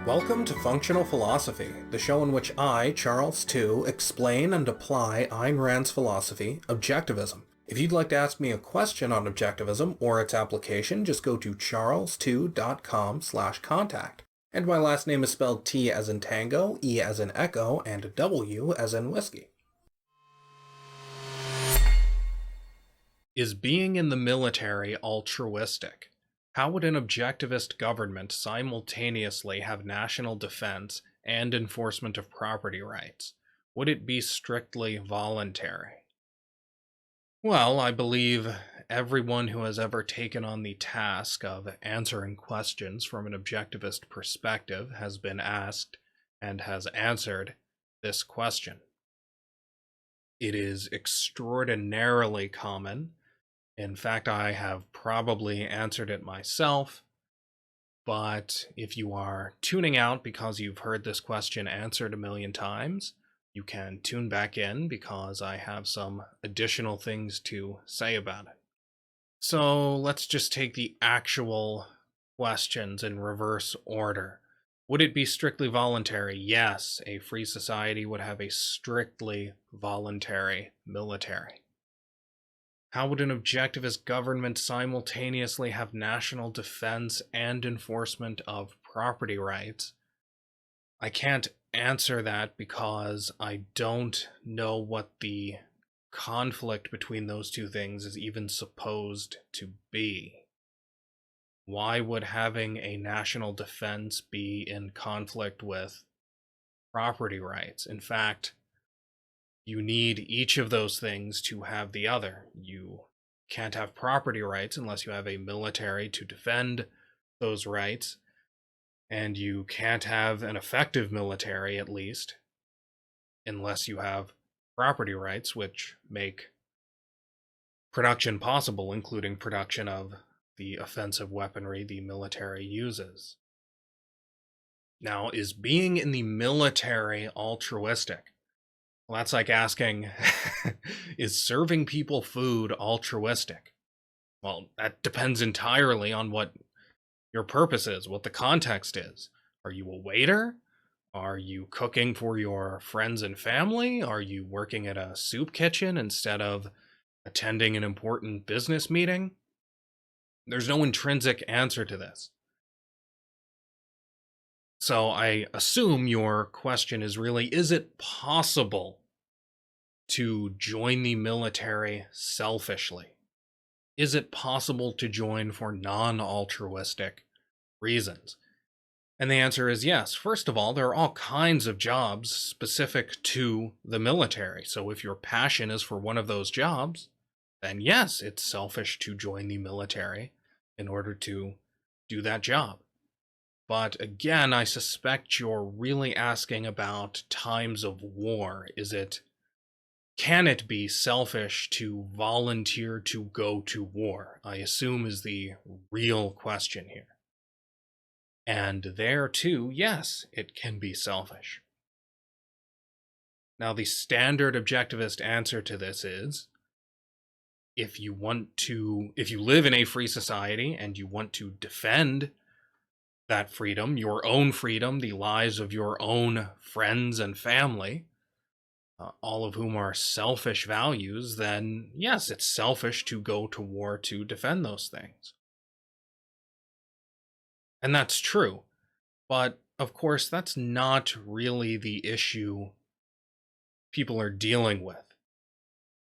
Welcome to Functional Philosophy, the show in which I, Charles II, explain and apply Ayn Rand's philosophy, objectivism. If you'd like to ask me a question on objectivism or its application, just go to charles2.com/contact. And my last name is spelled T as in tango, E as in echo, and W as in whiskey. Is being in the military altruistic? How would an objectivist government simultaneously have national defense and enforcement of property rights? Would it be strictly voluntary? Well, I believe everyone who has ever taken on the task of answering questions from an objectivist perspective has been asked and has answered this question. It is extraordinarily common. In fact, I have probably answered it myself, but if you are tuning out because you've heard this question answered a million times, you can tune back in because I have some additional things to say about it. So let's just take the actual questions in reverse order. Would it be strictly voluntary? Yes, a free society would have a strictly voluntary military. How would an objectivist government simultaneously have national defense and enforcement of property rights? I can't answer that because I don't know what the conflict between those two things is even supposed to be. Why would having a national defense be in conflict with property rights? In fact, you need each of those things to have the other. You can't have property rights unless you have a military to defend those rights, and you can't have an effective military, at least, unless you have property rights, which make production possible, including production of the offensive weaponry the military uses. Now, is being in the military altruistic? Well, that's like asking, is serving people food altruistic? Well, that depends entirely on what your purpose is, what the context is. Are you a waiter? Are you cooking for your friends and family? Are you working at a soup kitchen instead of attending an important business meeting? There's no intrinsic answer to this. So I assume your question is really, is it possible to join the military selfishly? Is it possible to join for non-altruistic reasons? And the answer is yes. First of all, there are all kinds of jobs specific to the military. So if your passion is for one of those jobs, then yes, it's selfish to join the military in order to do that job. But again, I suspect you're really asking about times of war. Can it be selfish to volunteer to go to war? I assume is the real question here. And there too, yes, it can be selfish. Now, the standard objectivist answer to this is, if you live in a free society and you want to defend that freedom, your own freedom, the lives of your own friends and family, all of whom are selfish values, then yes, it's selfish to go to war to defend those things. And that's true. But of course, that's not really the issue people are dealing with.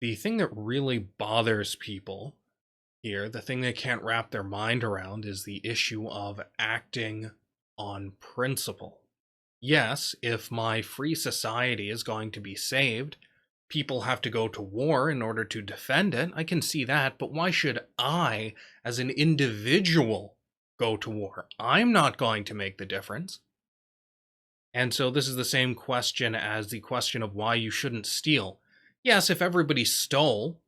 The thing that really bothers people here, the thing they can't wrap their mind around, is the issue of acting on principle. Yes, if my free society is going to be saved, people have to go to war in order to defend it. I can see that, but why should I, as an individual, go to war? I'm not going to make the difference. And so this is the same question as the question of why you shouldn't steal. Yes, if everybody stole,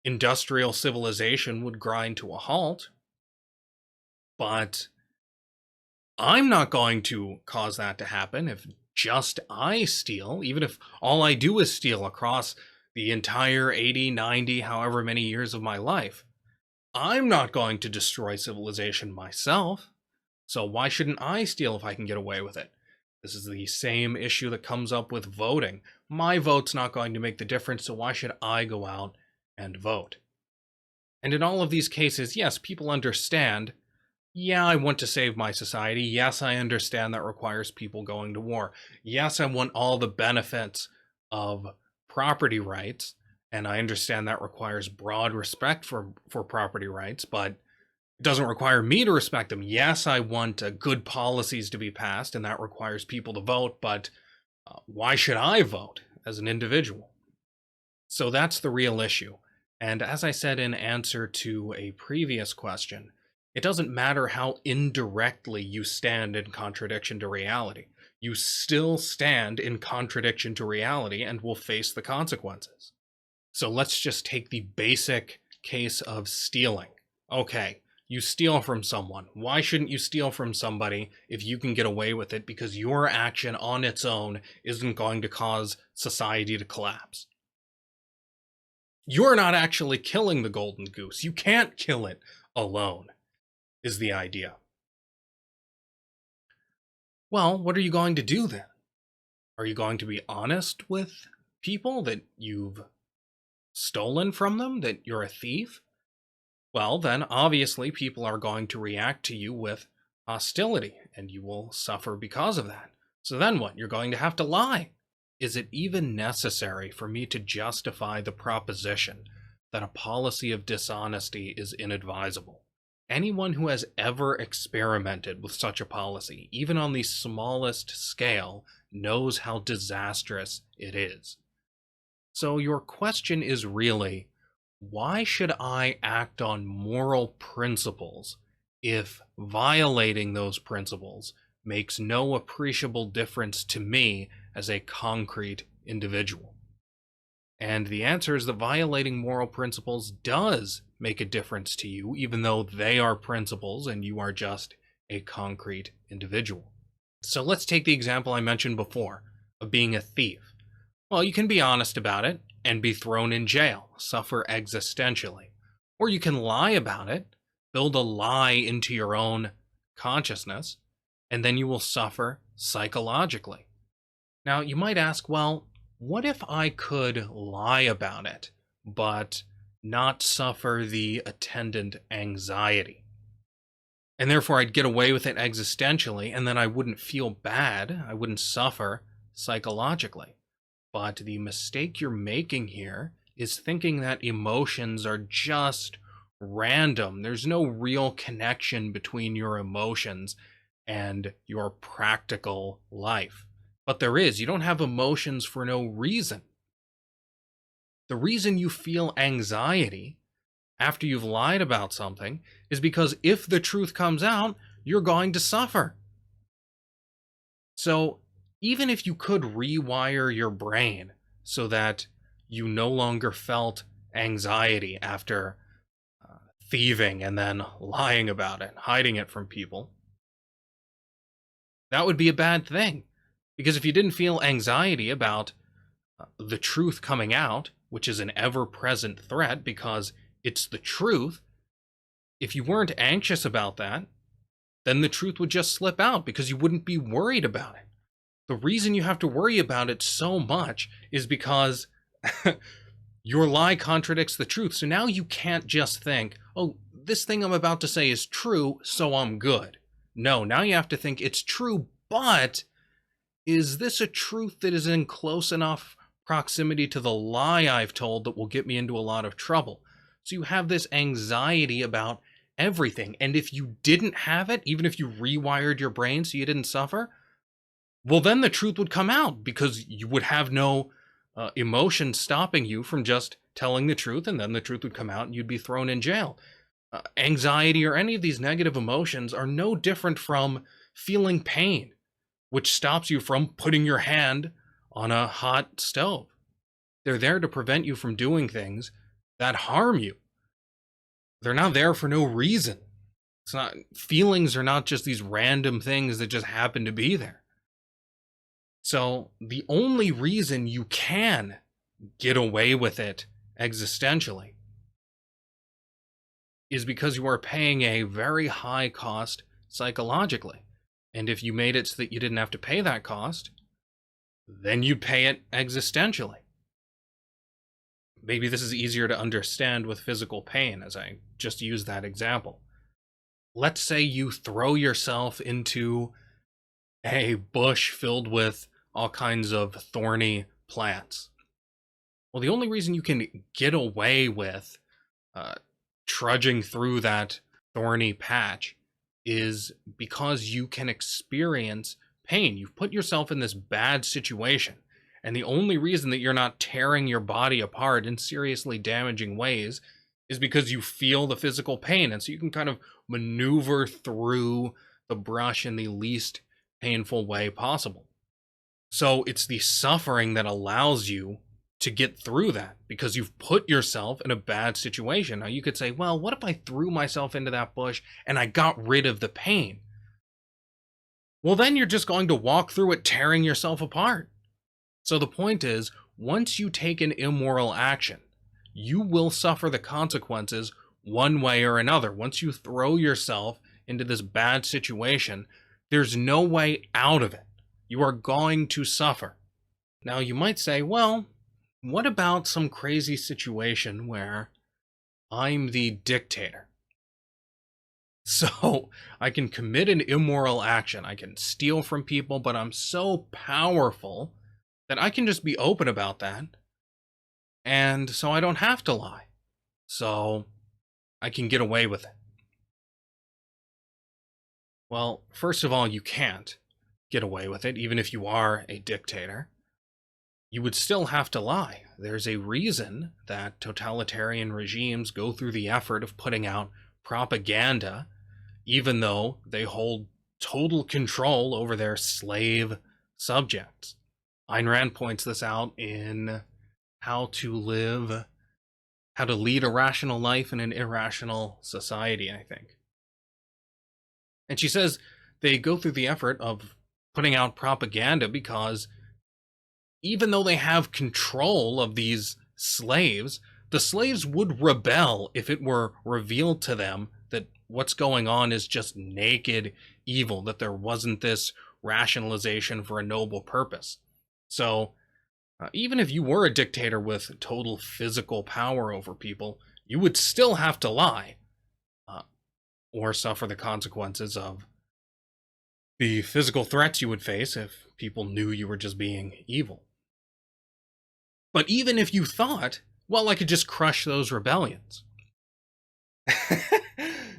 industrial civilization would grind to a halt. But I'm not going to cause that to happen if just I steal, even if all I do is steal across the entire 80, 90, however many years of my life. I'm not going to destroy civilization myself. So why shouldn't I steal if I can get away with it? This is the same issue that comes up with voting. My vote's not going to make the difference, so why should I go out and vote? And in all of these cases, yes, people understand, yeah, I want to save my society. Yes, I understand that requires people going to war. Yes, I want all the benefits of property rights, and I understand that requires broad respect for property rights, but it doesn't require me to respect them. Yes, I want good policies to be passed, and that requires people to vote, but why should I vote as an individual? So that's the real issue. And as I said in answer to a previous question, it doesn't matter how indirectly you stand in contradiction to reality. You still stand in contradiction to reality and will face the consequences. So let's just take the basic case of stealing. Okay, you steal from someone. Why shouldn't you steal from somebody if you can get away with it because your action on its own isn't going to cause society to collapse? You're not actually killing the golden goose. You can't kill it alone, is the idea. Well, what are you going to do then? Are you going to be honest with people that you've stolen from them, that you're a thief? Well, then obviously people are going to react to you with hostility, and you will suffer because of that. So then what? You're going to have to lie. Is it even necessary for me to justify the proposition that a policy of dishonesty is inadvisable? Anyone who has ever experimented with such a policy, even on the smallest scale, knows how disastrous it is. So your question is really, why should I act on moral principles if violating those principles makes no appreciable difference to me as a concrete individual? And the answer is that violating moral principles does make a difference to you, even though they are principles and you are just a concrete individual. So let's take the example I mentioned before of being a thief. Well, you can be honest about it and be thrown in jail, suffer existentially. Or you can lie about it, build a lie into your own consciousness, and then you will suffer psychologically. Now, you might ask, well, what if I could lie about it, but not suffer the attendant anxiety? And therefore, I'd get away with it existentially, and then I wouldn't feel bad. I wouldn't suffer psychologically. But the mistake you're making here is thinking that emotions are just random. There's no real connection between your emotions and your practical life. But there is. You don't have emotions for no reason. The reason you feel anxiety after you've lied about something is because if the truth comes out, you're going to suffer. So even if you could rewire your brain so that you no longer felt anxiety after thieving and then lying about it, hiding it from people, that would be a bad thing. Because if you didn't feel anxiety about the truth coming out, which is an ever-present threat because it's the truth, if you weren't anxious about that, then the truth would just slip out because you wouldn't be worried about it. The reason you have to worry about it so much is because your lie contradicts the truth. So now you can't just think, oh, this thing I'm about to say is true, so I'm good. No, now you have to think it's true, but is this a truth that is in close enough proximity to the lie I've told that will get me into a lot of trouble? So you have this anxiety about everything. And if you didn't have it, even if you rewired your brain so you didn't suffer, well, then the truth would come out because you would have no emotion stopping you from just telling the truth, and then the truth would come out and you'd be thrown in jail. Anxiety or any of these negative emotions are no different from feeling pain, which stops you from putting your hand on a hot stove. They're there to prevent you from doing things that harm you. They're not there for no reason. It's not, feelings are not just these random things that just happen to be there. So the only reason you can get away with it existentially is because you are paying a very high cost psychologically. And if you made it so that you didn't have to pay that cost, then you'd pay it existentially. Maybe this is easier to understand with physical pain, as I just used that example. Let's say you throw yourself into a bush filled with all kinds of thorny plants. Well, the only reason you can get away with trudging through that thorny patch is because you can experience pain. You've put yourself in this bad situation. And the only reason that you're not tearing your body apart in seriously damaging ways is because you feel the physical pain. And so you can kind of maneuver through the brush in the least painful way possible. So it's the suffering that allows you to get through that, because you've put yourself in a bad situation. Now you could say, well, what if I threw myself into that bush and I got rid of the pain? Well, then you're just going to walk through it tearing yourself apart. So the point is, once you take an immoral action, you will suffer the consequences one way or another. Once you throw yourself into this bad situation, there's no way out of it. You are going to suffer. Now you might say, well, what about some crazy situation where I'm the dictator? So I can commit an immoral action. I can steal from people, but I'm so powerful that I can just be open about that. And so I don't have to lie. So I can get away with it. Well, first of all, you can't get away with it, even if you are a dictator. You would still have to lie. There's a reason that totalitarian regimes go through the effort of putting out propaganda, even though they hold total control over their slave subjects. Ayn Rand points this out in How to Lead a Rational Life in an Irrational Society, I think. And she says they go through the effort of putting out propaganda because even though they have control of these slaves, the slaves would rebel if it were revealed to them that what's going on is just naked evil, that there wasn't this rationalization for a noble purpose. So even if you were a dictator with total physical power over people, you would still have to lie or suffer the consequences of the physical threats you would face if people knew you were just being evil. But even if you thought, well, I could just crush those rebellions.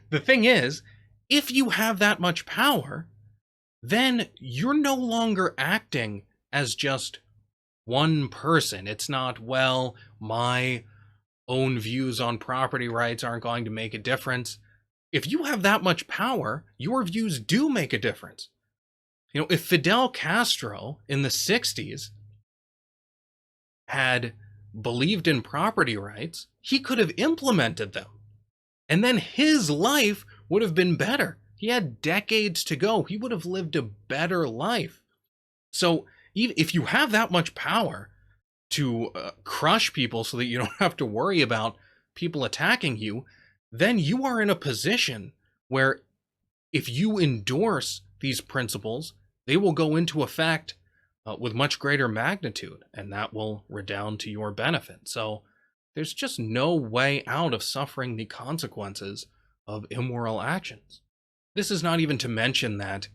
The thing is, if you have that much power, then you're no longer acting as just one person. It's not, well, my own views on property rights aren't going to make a difference. If you have that much power, your views do make a difference. You know, if Fidel Castro in the 60s had believed in property rights, he could have implemented them. And then his life would have been better. He had decades to go. He would have lived a better life. So if you have that much power to crush people so that you don't have to worry about people attacking you, then you are in a position where if you endorse these principles, they will go into effect with much greater magnitude, and that will redound to your benefit. So there's just no way out of suffering the consequences of immoral actions. This is not even to mention that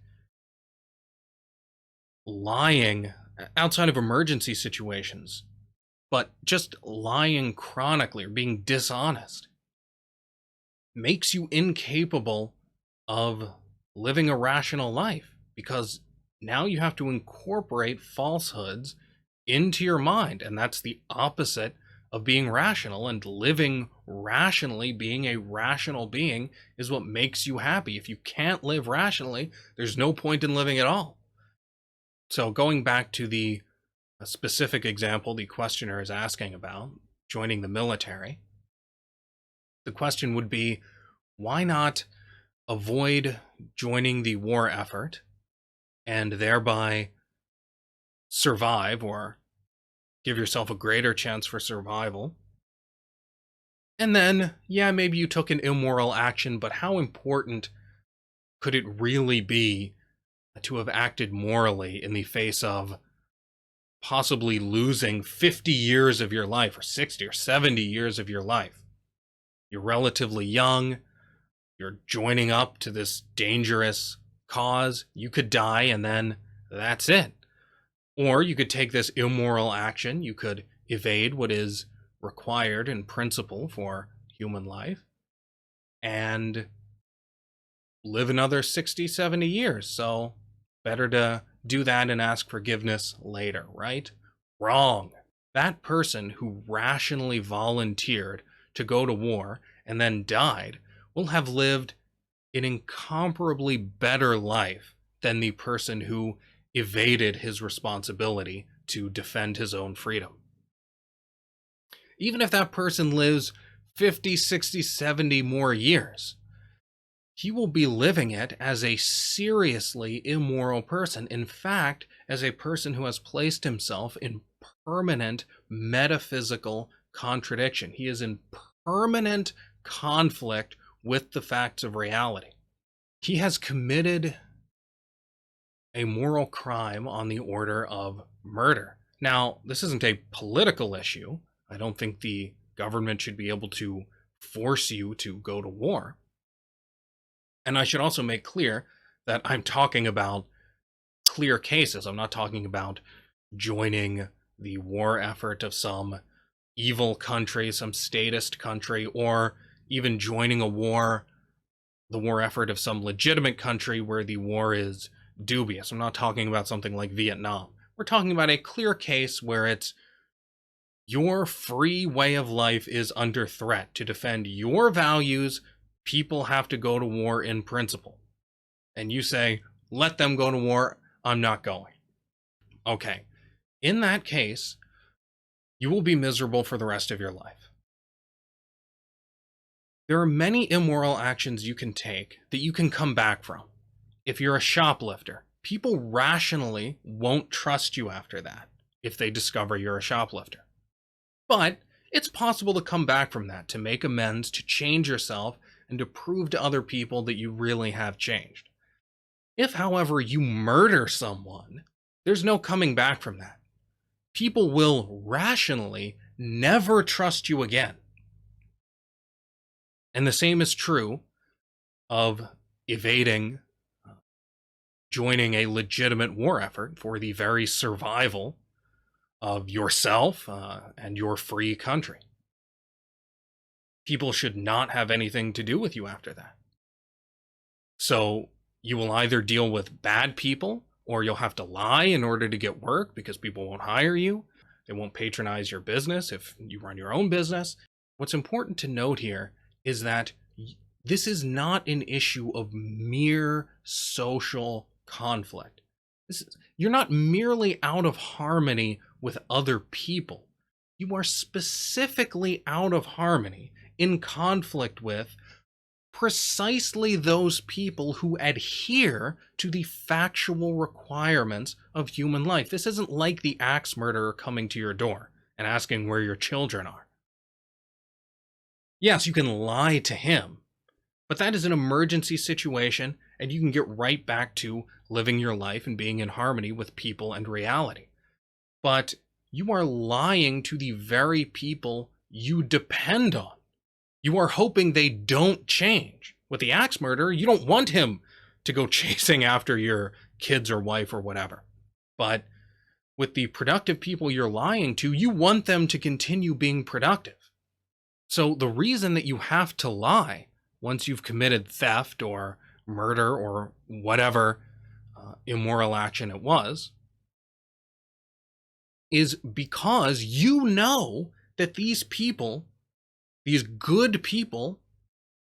lying outside of emergency situations, but just lying chronically or being dishonest makes you incapable of living a rational life, because now you have to incorporate falsehoods into your mind, and that's the opposite of being rational. And living rationally, being a rational being, is what makes you happy. If you can't live rationally, there's no point in living at all. So going back to the specific example the questioner is asking about, joining the military, the question would be, why not avoid joining the war effort and thereby survive, or give yourself a greater chance for survival? And then, yeah, maybe you took an immoral action, but how important could it really be to have acted morally in the face of possibly losing 50 years of your life, or 60 or 70 years of your life? You're relatively young. You're joining up to this dangerous cause. You could die and then that's it. Or you could take this immoral action. You could evade what is required in principle for human life and live another 60, 70 years. So better to do that and ask forgiveness later, right? Wrong. That person who rationally volunteered to go to war and then died will have lived an incomparably better life than the person who evaded his responsibility to defend his own freedom. Even if that person lives 50, 60, 70 more years, he will be living it as a seriously immoral person. In fact, as a person who has placed himself in permanent metaphysical contradiction. He is in permanent conflict with the facts of reality. He has committed a moral crime on the order of murder. Now, this isn't a political issue. I don't think the government should be able to force you to go to war. And I should also make clear that I'm talking about clear cases. I'm not talking about joining the war effort of some evil country, some statist country, or even joining the war effort of some legitimate country where the war is dubious. I'm not talking about something like Vietnam. We're talking about a clear case where it's your free way of life is under threat. To defend your values, people have to go to war in principle. And you say, let them go to war, I'm not going. Okay. In that case, you will be miserable for the rest of your life. There are many immoral actions you can take that you can come back from. If you're a shoplifter, people rationally won't trust you after that if they discover you're a shoplifter. But it's possible to come back from that, to make amends, to change yourself, and to prove to other people that you really have changed. If, however, you murder someone, there's no coming back from that. People will rationally never trust you again. And the same is true of evading joining a legitimate war effort for the very survival of yourself and your free country. People should not have anything to do with you after that. So you will either deal with bad people, or you'll have to lie in order to get work because people won't hire you. They won't patronize your business if you run your own business. What's important to note here is that this is not an issue of mere social conflict. You're not merely out of harmony with other people. You are specifically out of harmony, in conflict with precisely those people who adhere to the factual requirements of human life. This isn't like the axe murderer coming to your door and asking where your children are. Yes, you can lie to him, but that is an emergency situation, and you can get right back to living your life and being in harmony with people and reality. But you are lying to the very people you depend on. You are hoping they don't change. With the axe murderer, you don't want him to go chasing after your kids or wife or whatever. But with the productive people you're lying to, you want them to continue being productive. So the reason that you have to lie once you've committed theft or murder or whatever immoral action it was is because you know that these people, these good people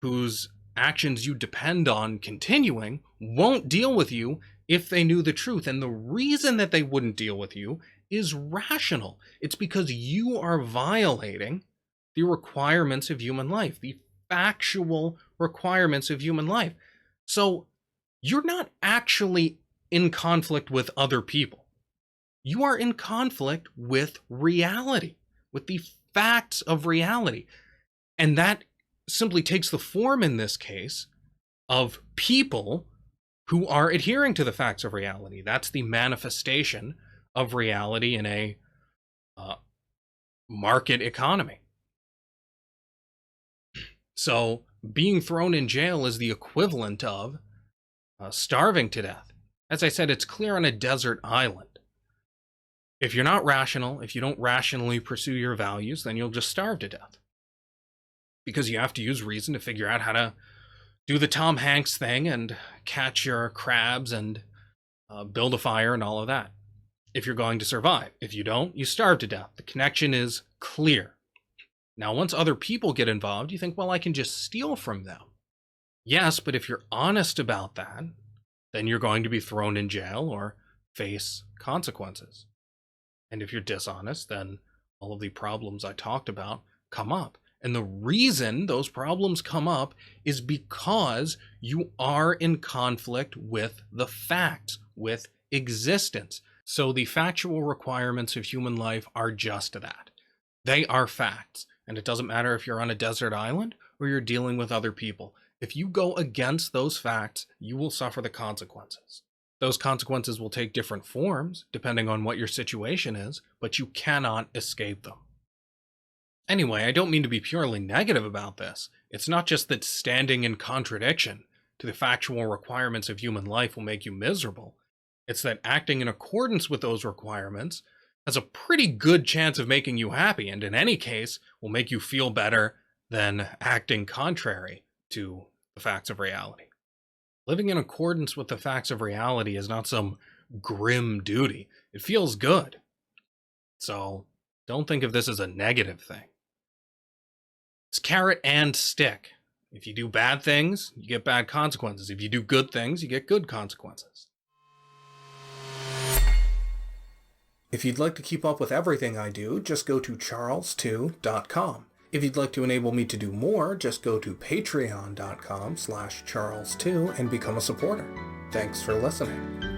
whose actions you depend on continuing, won't deal with you if they knew the truth. And the reason that they wouldn't deal with you is rational. It's because you are violating the requirements of human life, the factual requirements of human life. So you're not actually in conflict with other people. You are in conflict with reality, with the facts of reality. And that simply takes the form in this case of people who are adhering to the facts of reality. That's the manifestation of reality in a market economy. So being thrown in jail is the equivalent of starving to death. As I said, it's clear on a desert island. If you're not rational, if you don't rationally pursue your values, then you'll just starve to death. Because you have to use reason to figure out how to do the Tom Hanks thing and catch your crabs and build a fire and all of that. If you're going to survive. If you don't, you starve to death. The connection is clear. Now, once other people get involved, you think, well, I can just steal from them. Yes, but if you're honest about that, then you're going to be thrown in jail or face consequences. And if you're dishonest, then all of the problems I talked about come up. And the reason those problems come up is because you are in conflict with the facts, with existence. So the factual requirements of human life are just that. They are facts. And it doesn't matter if you're on a desert island or you're dealing with other people. If you go against those facts, you will suffer the consequences. Those consequences will take different forms depending on what your situation is, but you cannot escape them. Anyway, I don't mean to be purely negative about this. It's not just that standing in contradiction to the factual requirements of human life will make you miserable. It's that acting in accordance with those requirements has a pretty good chance of making you happy, and in any case, will make you feel better than acting contrary to the facts of reality. Living in accordance with the facts of reality is not some grim duty. It feels good. So, don't think of this as a negative thing. It's carrot and stick. If you do bad things, you get bad consequences. If you do good things, you get good consequences. If you'd like to keep up with everything I do, just go to charles2.com. If you'd like to enable me to do more, just go to patreon.com/charles2 and become a supporter. Thanks for listening.